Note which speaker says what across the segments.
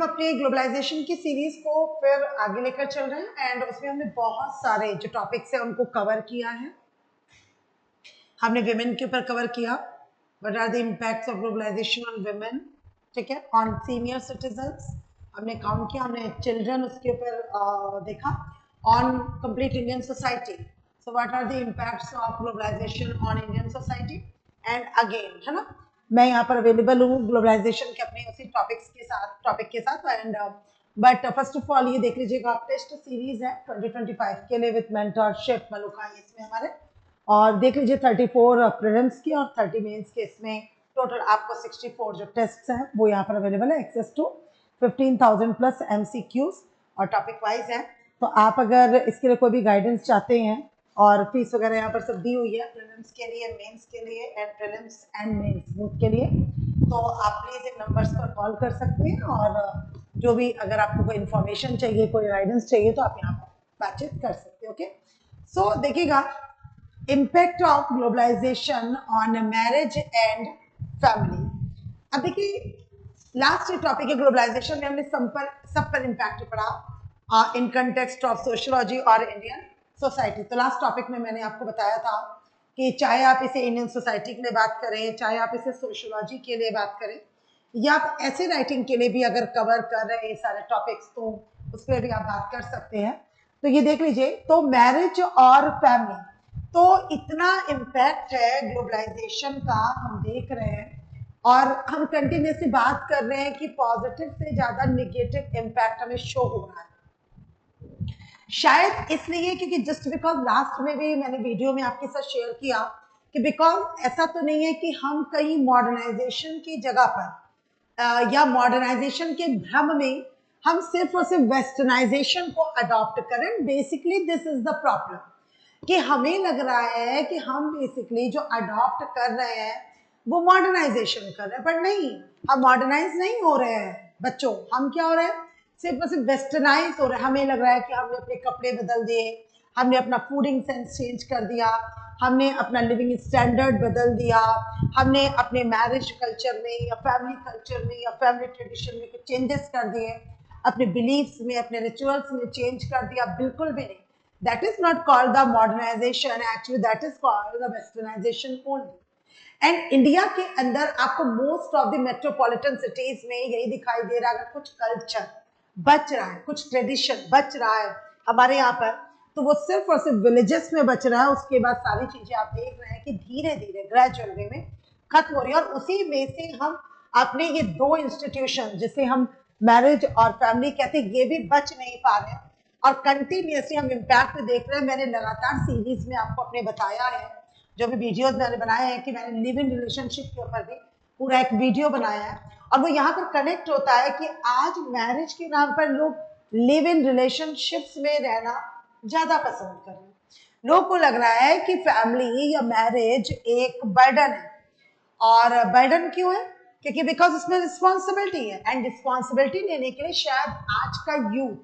Speaker 1: हम अपने ग्लोबलाइजेशन की सीरीज को फिर आगे लेकर चल रहे हैं एंड उसमें हमने बहुत सारे जो टॉपिक्स हैं उनको कवर किया है। हमने विमेन के ऊपर कवर किया, what are the impacts of globalisation on women, ठीक है, ऑन सीनियर सिटीजन्स हमने काउंट किया, हमने चिल्ड्रन उसके ऊपर देखा, on complete Indian society, so what are the impacts of globalisation on Indian society and again, है ना, मैं यहाँ पर अवेलेबल हूँ ग्लोबलाइजेशन के अपने उसी टॉपिक के साथ and but first of all ये देख लीजिएगा, आप टेस्ट सीरीज है 2025 के लिए विथ मेंटरशिप मलुका इसमें हमारे, और देख लीजिए 34 प्रीलिम्स की और 30 मेंस के, इसमें टोटल आपको 64 जो टेस्ट हैं वो यहाँ पर अवेलेबल है, एक्सेस टू 15,000 प्लस MCQs और टॉपिक वाइज है। तो आप अगर इसके लिए कोई भी गाइडेंस चाहते हैं, और फीस वगैरह यहाँ पर सब दी हुई है प्रीलिम्स के लिए, मेंस के लिए and prelims and mains both के लिए, तो आप प्लीज इन नंबर्स पर कॉल कर सकते हैं और जो भी अगर आपको कोई इन्फॉर्मेशन चाहिए, कोई गाइडेंस चाहिए तो आप यहाँ पर बातचीत कर सकते हैं। ओके, सो देखिएगा, impact of globalisation on marriage and family. अब देखिए, लास्ट टॉपिक है ग्लोबलाइजेशन में हमने सब पर इम्पैक्ट पड़ा इन कंटेक्स्ट ऑफ सोशियोलॉजी और इंडियन सोसाइटी। तो लास्ट टॉपिक में मैंने आपको बताया था कि चाहे आप इसे इंडियन सोसाइटी के लिए बात करें, चाहे आप इसे सोशियोलॉजी के लिए बात करें, या आप ऐसे राइटिंग के लिए भी अगर कवर कर रहे हैं सारे टॉपिक्स, तो उस पर भी आप बात कर सकते हैं। तो ये देख लीजिए, तो मैरिज और फैमिली, तो इतना इम्पैक्ट है ग्लोबलाइजेशन का, हम देख रहे हैं और हम कंटिन्यूसली बात कर रहे हैं कि पॉजिटिव से ज्यादा नेगेटिव इम्पैक्ट हमें शो हो रहा है। शायद इसलिए क्योंकि जस्ट बिकॉज लास्ट में भी मैंने वीडियो में आपके साथ शेयर किया कि बिकॉज ऐसा तो नहीं है कि हम कहीं मॉडर्नाइजेशन की जगह पर या मॉडर्नाइजेशन के भ्रम में हम सिर्फ और सिर्फ वेस्टर्नाइजेशन को अडॉप्ट करें। Basically this is the problem कि हमें लग रहा है कि हम बेसिकली जो अडॉप्ट कर रहे हैं वो मॉडर्नाइजेशन कर रहे हैं, पर नहीं, हम मॉडर्नाइज नहीं हो रहे हैं बच्चों। हम क्या हो रहे हैं, सिर्फ और सिर्फ वेस्टर्नाइज हो रहे हैं। हमें लग रहा है कि हमने अपने कपड़े बदल दिए, हमने अपना फूडिंग सेंस चेंज कर दिया, हमने अपना लिविंग स्टैंडर्ड बदल दिया, हमने अपने मैरिज कल्चर में या फैमिली कल्चर में या फैमिली ट्रेडिशन में कुछ चेंजेस कर दिए, अपने बिलीफ्स में, अपने रिचुअल्स में चेंज कर दिया। बिल्कुल भी नहीं, that is not called the modernization, actually that is called the westernization only. And India के अंदर आपको most of the metropolitan cities में यही दिखाई दे रहा है, अगर कुछ कल्चर बच रहा है, कुछ ट्रेडिशन बच रहा है हमारे यहाँ पर, तो वो सिर्फ और सिर्फ विलेजेस में बच रहा है। उसके बाद सारी चीजें आप देख रहे हैं कि धीरे धीरे ग्रेजुअल वे में खत्म हो रही है, और उसी में से हम अपने ये दो इंस्टीट्यूशन जिसे हम मैरिज और फैमिली कहते हैं, ये भी बच नहीं पा रहे हैं और कंटिन्यूसली हम इम्पैक्ट देख रहे हैं। मैंने लगातार सीरीज में आपको अपने बताया है, जो भी वीडियोस मैंने बनाए हैं, कि मैंने लिव इन रिलेशनशिप के ऊपर भी पूरा एक वीडियो बनाया है, और वो यहाँ पर कनेक्ट होता है कि आज मैरिज के नाम पर लोग लिव इन रिलेशनशिप्स में रहना ज्यादा पसंद कर रहे हैं। लोग को लग रहा है कि फैमिली या मैरिज एक बर्डन है, और बर्डन क्यों है, क्योंकि बिकॉज उसमें रिस्पॉन्सिबिलिटी है, एंड रिस्पॉन्सिबिलिटी लेने के लिए शायद आज का यूथ,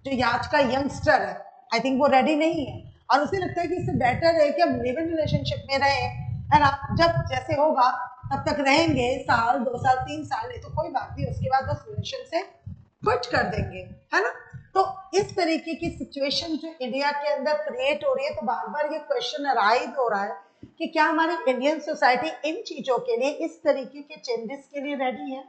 Speaker 1: जो आज का यंगस्टर है, आई थिंक वो रेडी नहीं है, और उसे लगता है कि इससे बेटर है कि हम लिव इन रिलेशनशिप में रहे, है ना, जब जैसे होगा तब तक रहेंगे, साल 2 साल 3 साल, नहीं तो कोई बात नहीं, उसके बाद बस रिलेशन से क्विट कर देंगे, है ना। तो इस तरीके की सिचुएशन जो इंडिया के अंदर क्रिएट हो रही है, तो बार बार ये क्वेश्चन अराइज हो रहा है कि क्या हमारी इंडियन सोसाइटी इन चीजों के लिए, इस तरीके के चेंजेस के लिए रेडी है,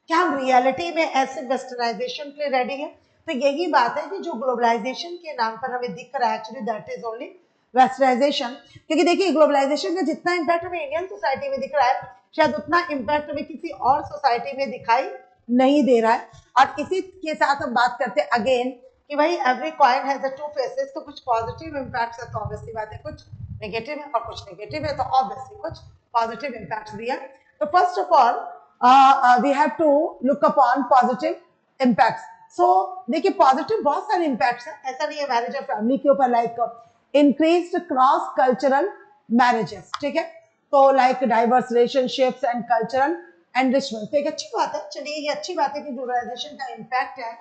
Speaker 1: क्या हम रियलिटी में ऐसे वेस्टर्नाइजेशन के लिए रेडी है। तो यही बात है कि जो ग्लोबलाइजेशन के नाम पर हमें दिख रहा है, actually that is only westernisation. क्योंकि देखिए, ग्लोबलाइजेशन का जितना इम्पैक्ट हमें इंडियन सोसाइटी में दिख रहा है, शायद उतना इम्पैक्ट हमें किसी और सोसाइटी में दिखाई नहीं दे रहा है। और इसी के साथ हम बात करते हैं अगेन कि भाई every coin has two faces, तो कुछ पॉजिटिव इम्पैक्ट है तो ऑब्वियसली बात है, कुछ नेगेटिव है, और कुछ नेगेटिव है तो ऑब्वियसली कुछ पॉजिटिव इम्पैक्ट भी है। तो first of all we have to look upon positive impacts. So देखिए, पॉजिटिव बहुत सारे इम्पैक्ट्स हैं, ऐसा नहीं है मैरिज और फैमिली के ऊपर, like increased cross cultural marriages, ठीक है, तो like diverse relationships and cultural enrichment, तो एक अच्छी बात है। चलिए, ये अच्छी बात है कि ग्लोबलाइजेशन का इम्पैक्ट है,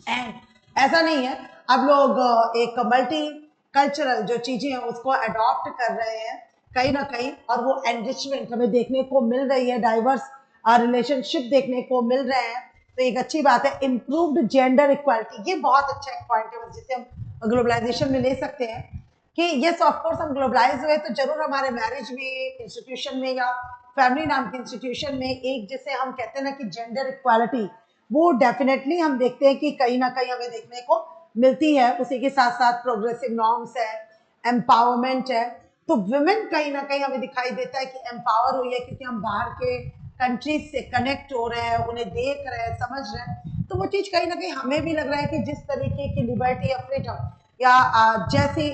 Speaker 1: एंड ऐसा नहीं है अब लोग एक मल्टी कल्चरल जो चीजें हैं उसको अडॉप्ट कर रहे हैं कहीं ना कहीं, और वो एनरिचमेंट हमें देखने को मिल रही है, डाइवर्स रिलेशनशिप देखने को मिल रहे हैं, तो एक अच्छी बात है। इम्प्रूव्ड जेंडर इक्वालिटी, ये बहुत अच्छा एक पॉइंट है जिसे हम ग्लोबलाइजेशन में ले सकते हैं कि यस ऑफ कोर्स हम ग्लोबलाइज हुए तो जरूर हमारे मैरिज में, इंस्टीट्यूशन में या फैमिली नाम के इंस्टीट्यूशन में एक जिसे हम कहते हैं ना कि जेंडर इक्वालिटी, वो डेफिनेटली हम देखते हैं कि कहीं ना कहीं हमें देखने को मिलती है। उसी के साथ साथ प्रोग्रेसिव नॉर्म्स है, एम्पावरमेंट है, तो वुमेन कहीं ना कहीं हमें दिखाई देता है कि एम्पावर हुई है क्योंकि हम बाहर के कंट्रीज से कनेक्ट हो रहे हैं, उन्हें देख रहे हैं, समझ रहे हैं। तो वो चीज कहीं ना कहीं हमें भी लग रहा है कि जिस तरीके की लिबर्टी या फ्रीडम या जैसी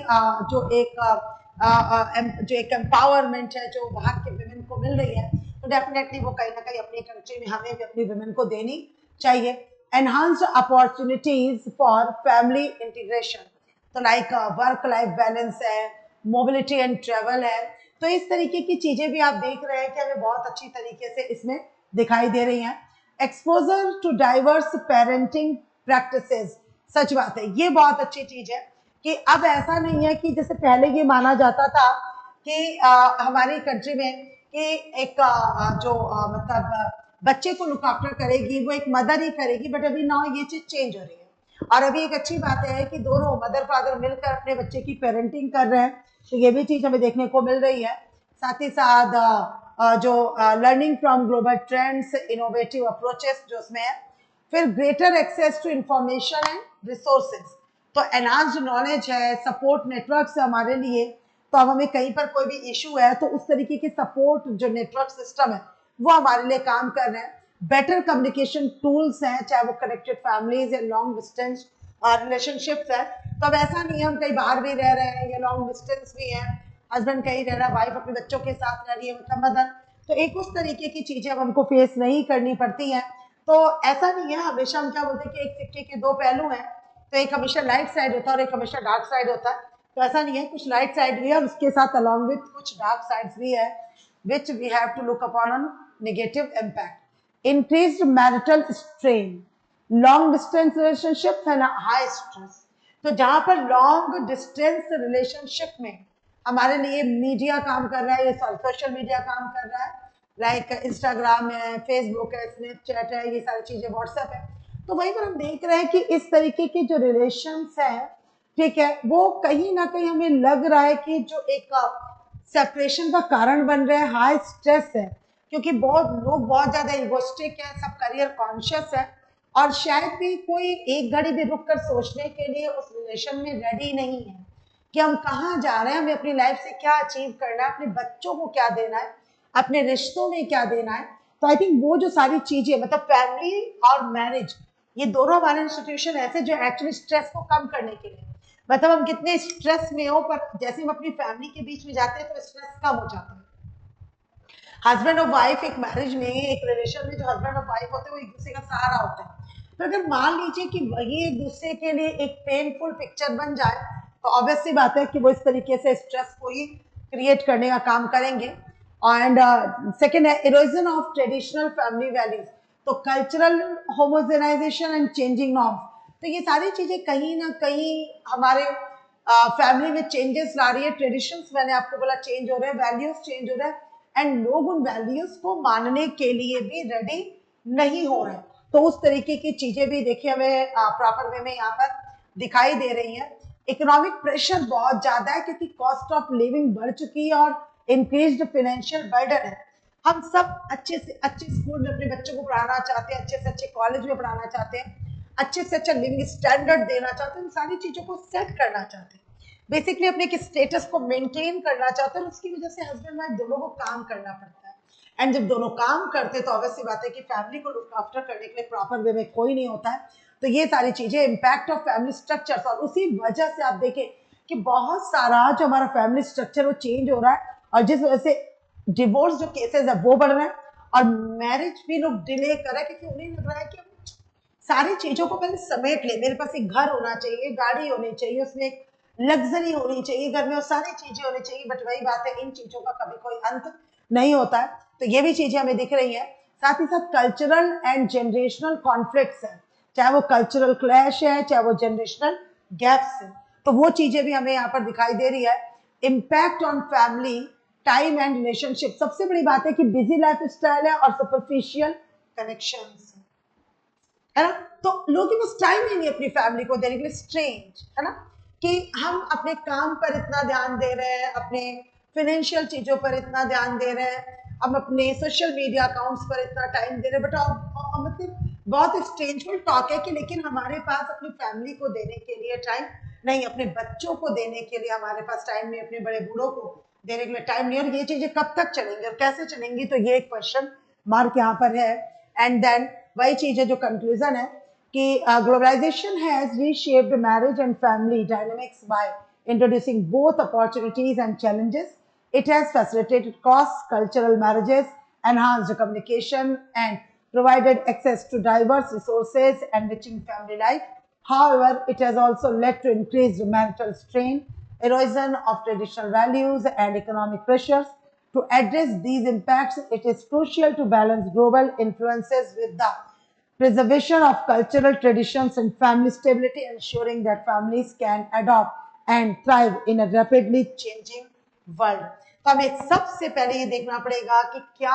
Speaker 1: जो एक एम्पावरमेंट है जो बाहर के वुमेन को मिल रही है, तो डेफिनेटली वो कहीं ना कहीं अपनी कंट्री में हमें भी अपनी वुमेन को देनी चाहिए। Enhanced opportunities for family integration, तो लाइक वर्क लाइफ बैलेंस है, मोबिलिटी एंड ट्रेवल है, तो इस तरीके की चीजें भी आप देख रहे हैं कि हमें बहुत अच्छी तरीके से इसमें दिखाई दे रही हैं। Exposure to diverse parenting practices, सच बात है, ये बहुत अच्छी चीज है कि अब ऐसा नहीं है कि जैसे पहले ये माना जाता था कि हमारी कंट्री में कि एक मतलब बच्चे को लुक आफ्टर करेगी वो एक मदर ही करेगी, बट अभी नाउ ये चीज चेंज हो रही है। और अभी एक अच्छी बात है कि दोनों मदर फादर मिलकर अपने बच्चे की पेरेंटिंग कर रहे हैं, तो ये भी चीज हमें देखने को मिल रही है। साथ ही साथ जो learning from global trends, innovative approaches जो उसमें है, फिर greater access to information and resources, तो एनहांस्ड नॉलेज है, सपोर्ट नेटवर्क्स है हमारे लिए, तो अब हमें कहीं पर कोई भी इशू है तो उस तरीके के सपोर्ट जो नेटवर्क सिस्टम है वो हमारे लिए काम कर रहे हैं। बेटर कम्युनिकेशन टूल्स हैं, चाहे वो कनेक्टेड फैमिलीज या लॉन्ग डिस्टेंस रिलेशनशिप्स है, तो अब ऐसा नहीं है हम कहीं बाहर भी रह रहे हैं या लॉन्ग डिस्टेंस भी है, हस्बैंड कहीं रह रहा है, वाइफ अपने बच्चों के साथ रह रही है, मतलब मदर, तो एक उस तरीके की चीजें अब हमको फेस नहीं करनी पड़ती हैं। तो ऐसा नहीं है, हमेशा हम क्या बोलते हैं कि एक सिक्के के दो पहलू हैं, तो एक हमेशा लाइट साइड होता है और एक हमेशा डार्क साइड होता है, तो ऐसा नहीं है, कुछ लाइट साइड भी है और उसके साथ अलॉन्ग विथ कुछ डार्क साइड्स भी है which we have to look upon on negative impact. Increased marital strain, long distance relationship and high stress, तो जहां पर लॉन्ग डिस्टेंस रिलेशनशिप में हमारे लिए मीडिया काम कर रहा है, ये सोशल मीडिया काम कर रहा है, लाइक इंस्टाग्राम है, फेसबुक है, स्नैपचैट है, ये सारी चीजें, व्हाट्सएप है, तो वहीं पर हम देख रहे हैं कि इस तरीके के जो रिलेशंस हैं, ठीक है, वो कहीं ना कहीं हमें लग रहा है कि जो एक सेपरेशन का कारण बन रहे हैं, हाई स्ट्रेस है, क्योंकि बहुत लोग बहुत ज्यादा इगोस्टिक है, सब करियर कॉन्शियस है और शायद भी कोई एक घड़ी भी रुक कर सोचने के लिए उस रिलेशन में रेडी नहीं है कि हम कहाँ जा रहे हैं, हमें अपनी लाइफ से क्या अचीव करना है, अपने बच्चों को क्या देना है, अपने रिश्तों में क्या देना है। तो आई थिंक वो जो सारी चीजें, मतलब फैमिली और मैरिज, ये दोनों हमारे इंस्टीट्यूशन ऐसे जो एक्चुअली स्ट्रेस को कम करने के लिए, मतलब हम कितने स्ट्रेस में हो पर जैसे हम अपनी फैमिली के बीच में जाते हैं तो स्ट्रेस कम हो जाता है। हस्बैंड और वाइफ एक मैरिज में, एक रिलेशन में जो हस्बैंड और वाइफ होते हैं वो एक दूसरे का सहारा होते हैं, तो अगर मान लीजिए कि वही एक दूसरे के लिए एक पेनफुल पिक्चर बन जाए तो ऑब्वियस सी बात है कि वो इस तरीके से स्ट्रेस को ही क्रिएट करने का काम करेंगे। एंड सेकेंड है erosion of traditional family values, तो cultural homogenisation and changing norms, तो ये सारी चीजें कहीं ना कहीं हमारे फैमिली में चेंजेस ला रही है। ट्रेडिशंस मैंने आपको बोला चेंज हो रहे हैं, वैल्यूज चेंज हो रहे हैं एंड लोग उन वैल्यूज को मानने के लिए भी रेडी नहीं हो रहे, तो उस तरीके की चीजें भी देखिए हमें प्रॉपर वे में यहाँ पर दिखाई दे रही है। इकोनॉमिक प्रेशर बहुत ज्यादा है क्योंकि कॉस्ट ऑफ लिविंग बढ़ चुकी है और इंक्रीज्ड फाइनेंशियल बर्डन है। हम सब अच्छे से अच्छे स्कूल में अपने बच्चों को पढ़ाना चाहते हैं, अच्छे से अच्छे कॉलेज में पढ़ाना चाहते हैं, अच्छे से अच्छा लिविंग स्टैंडर्ड देना चाहते हैं, सारी चीजों को सेट करना चाहते हैं, बेसिकली अपने एक स्टेटस को मेंटेन करना चाहते हैं, उसकी वजह से हस्बैंड वाइफ दोनों को काम करना पड़ता है। एंड जब दोनों काम करते हैं तो ऑब्वियसली बात है कि फैमिली को लुक आफ्टर करने के लिए प्रॉपर वे में कोई नहीं होता है, तो ये सारी चीजें इम्पैक्ट ऑफ फैमिली स्ट्रक्चर, और उसी वजह से आप देखें कि बहुत सारा जो हमारा फैमिली स्ट्रक्चर वो चेंज हो रहा है और जिस वजह से डिवोर्स जो केसेस है वो बढ़ रहे हैं और मैरिज भी लोग डिले कर रहे हैं क्योंकि उन्हें लग रहा है कि सारी चीजों को पहले समेट ले, मेरे पास एक घर होना चाहिए, गाड़ी होनी चाहिए, उसमें एक लग्जरी होनी चाहिए, घर में वो सारी चीजें होनी चाहिए, बट वही बात है इन चीजों का कभी कोई अंत नहीं होता है, तो ये भी चीजें हमें दिख रही है। साथ ही साथ कल्चरल एंड जनरेशनल कॉन्फ्लिक्ट्स है, चाहे वो कल्चरल क्लैश है चाहे वो जनरेशनल गैप्स है, तो वो चीजें भी हमें यहाँ पर दिखाई दे रही है। Impact on family time and relationship, सबसे बड़ी बात है कि बिजी लाइफ स्टाइल है और सुपरफिशियल कनेक्शंस। है ना। तो लोगों के पास टाइम ही नहीं अपनी फैमिली को देने के लिए, स्ट्रेंज है ना, कि हम अपने काम पर इतना ध्यान दे रहे हैं, अपने फाइनेंशियल चीजों पर इतना ध्यान दे रहे हैं, हम अपने सोशल मीडिया अकाउंट्स पर इतना टाइम दे रहे हैं, बट मतलब बहुत स्ट्रेंजफुल टॉक है कि लेकिन हमारे पास अपनी फैमिली को देने के लिए टाइम नहीं, अपने बच्चों को देने के लिए हमारे पास टाइम नहीं, अपने बड़े बूढ़ों को देने के लिए टाइम नहीं। और ये चीजें कब तक चलेंगी और कैसे चलेंगी, तो ये एक क्वेश्चन मार्क यहाँ पर है। एंड देन वही चीज है जो कंक्लूजन है कि globalisation has reshaped marriage and family dynamics by introducing both opportunities and challenges. It has facilitated cross-cultural marriages, enhanced communication, and provided access to diverse resources, enriching family life. However, it has also led to increased marital strain, erosion of traditional values, and economic pressures. To address these impacts, it is crucial to balance global influences with the preservation of cultural traditions and family stability, ensuring that families can adopt and thrive in a rapidly changing world. तो हमें सबसे पहले ये देखना पड़ेगा कि क्या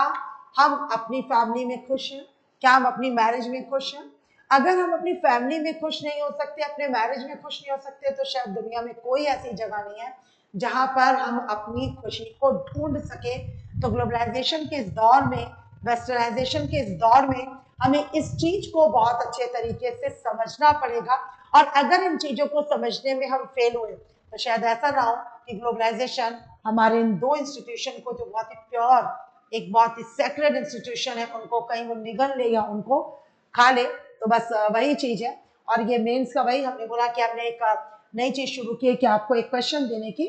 Speaker 1: हम अपनी फैमिली में खुश हैं, क्या हम अपनी मैरिज में खुश हैं। अगर हम अपनी फैमिली में खुश नहीं हो सकते, अपने मैरिज में खुश नहीं हो सकते, तो शायद दुनिया में कोई ऐसी जगह नहीं है जहां पर हम अपनी खुशी को ढूंढ सके। तो ग्लोबलाइजेशन के इस दौर में, वेस्टर्नाइजेशन के इस दौर में हमें इस चीज को बहुत अच्छे तरीके से समझना पड़ेगा। और अगर इन चीजों को समझने में हम फेल हुए तो शायद ऐसा ना हो कि ग्लोबलाइजेशन हमारे इन दो इंस्टीट्यूशन को, जो बहुत ही प्योर, एक बहुत ही सेक्रेड इंस्टीट्यूशन है, उनको कहीं वो निगल ले या उनको खा ले। तो बस वही चीज है। और ये मेंस का वही हमने बोला कि हमने एक नई चीज शुरू की है कि आपको एक क्वेश्चन देने की।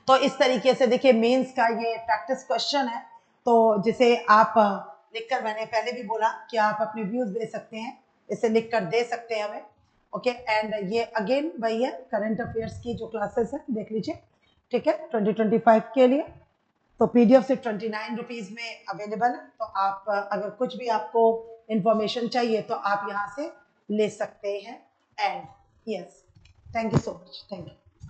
Speaker 1: तो इस तरीके से देखिए मेंस का ये प्रैक्टिस क्वेश्चन है, तो जिसे आप लिखकर, मैंने पहले भी बोला कि आप अपने व्यूज दे सकते हैं, इसे लिखकर दे सकते हैं हमें। ओके, एंड ये अगेन वही है, करंट अफेयर्स की जो क्लासेस है देख लीजिए, ठीक है, 2025 के लिए। तो पीडीएफ सिर्फ 29 रुपीज में अवेलेबल है। तो आप अगर कुछ भी आपको इंफॉर्मेशन चाहिए तो आप यहाँ से ले सकते हैं। And yes, thank you so much, thank you.